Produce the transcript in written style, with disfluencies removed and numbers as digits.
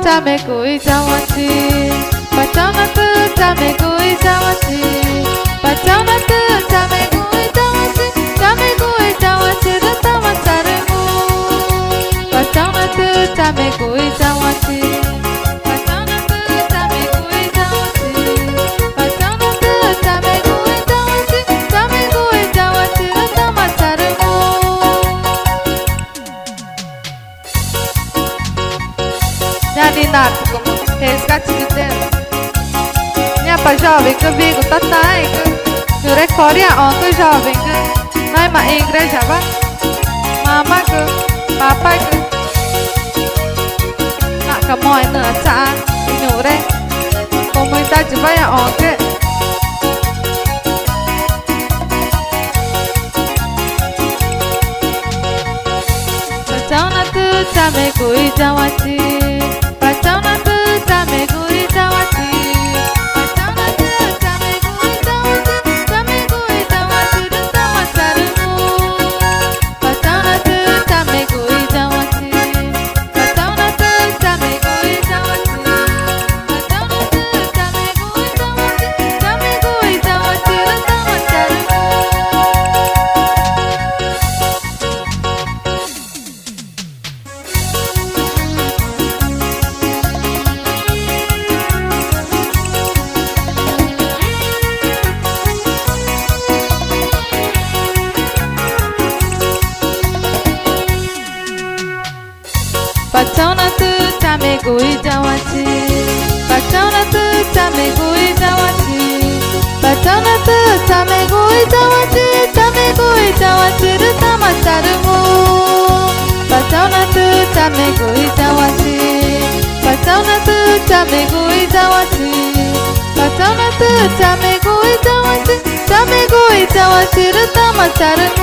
tchamegu yauãtchi, Tchaunatü tchamegu yauãtchi, Tchaunatü tchamegu yauãtchi, tchamegu yauãtchi tama tcharüngu, Tchaunatü tchamegu yauãtchi, Tchaunatü tchamegu yauãtchi, Tchaunatü tchamegu yauãtchi, tchamegu yauãtchi tama tcharüngu. Ninato como resgate de Deus. Minha pai jovem que vigo tatai que no recorde a onde jovem que nós ma igreja va mama que papai que na camões na tá no re comunidade vai a onde Tchaunatü tchamegu yauãtchi, Tchaunatü tchamegu yauãtchi, Tchaunatü tchamegu yauãtchi, tchamegu yauãtchi tama tcharüngu, Tchaunatü tchamegu yauãtchi, Tchaunatü tchamegu yauãtchi, Tchaunatü tchamegu yauãtchi, tchamegu yauãtchi tama tcharüngu. Tchaunatü tchamegu yauãtchi, Tchaunatü tchamegu yauãtchi, Tchaunatü tchamegu yauãtchi, tchamegu yauãtchi tama tcharüngu, Tchaunatü tchamegu yauãtchi, Tchaunatü tchamegu yauãtchi, Tchaunatü tchamegu yauãtchi, tchamegu yauãtchi tama tcharüngu.